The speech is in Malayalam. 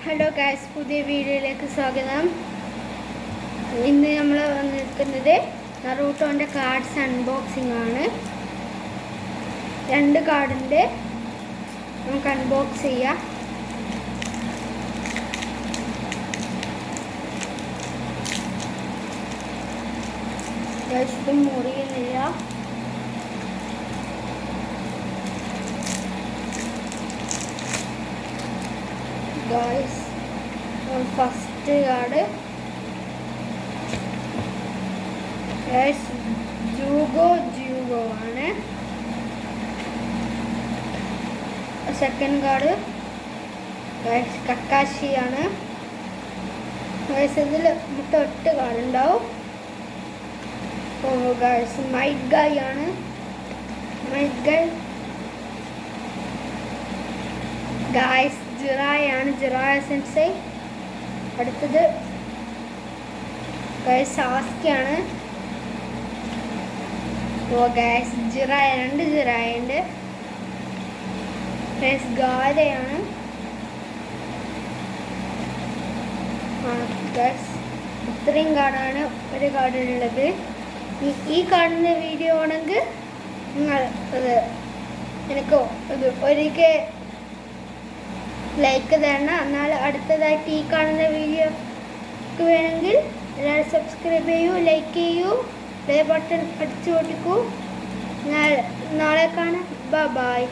ഹലോ ഗൈസ്, പുതിയ വീഡിയോയിലേക്ക് സ്വാഗതം. ഇന്ന് നമ്മൾ വന്നിരിക്കുന്നത് നറൂട്ടോൻ്റെ കാർഡ്സ് അൺബോക്സിംഗ് ആണ്. 2 കാർഡിൻ്റെ നമുക്ക് അൺബോക്സ് ചെയ്യാം. ഇത് മുറിയുന്നില്ല. Guys, first card guys, Jugo ആണ്. സെക്കൻഡ് കാർഡ് ഗൈസ് കക്കാശി ആണ്. ഗൈസ് ഇതിൽ 8 കാർഡ് ഉണ്ടാവും. ഗൈസ് മൈറ്റ് ഗായ് ആണ്. മൈറ്റ് ഗായ് ഗൈസ് ജിറായാണ്. Jiraiya sensei. അടുത്തത് ഗൈസ് സാസ്കിയാണ്. ഗൈസ് ജിറായ 2 ജിറായുണ്ട്. ഗൈസ് ഗാരയാണ്. ഗൈസ് ഇത്രയും കാർഡാണ് ഒരു കാർഡിനുള്ളത്. ഈ കാർഡിൻ്റെ വീഡിയോ ആണെങ്കിൽ നിങ്ങൾ എനിക്ക് ഒരിക്കൽ ലൈക്ക് തരണം. എന്നാൽ അടുത്തതായിട്ട് ഈ കാണുന്ന വീഡിയോക്ക് വേണമെങ്കിൽ എല്ലാവരും സബ്സ്ക്രൈബ് ചെയ്യൂ, ലൈക്ക് ചെയ്യൂ, പ്ലേ ബട്ടൺ അടിച്ചു പൊട്ടിക്കൂ. നാളെ കാണാം. ബൈ.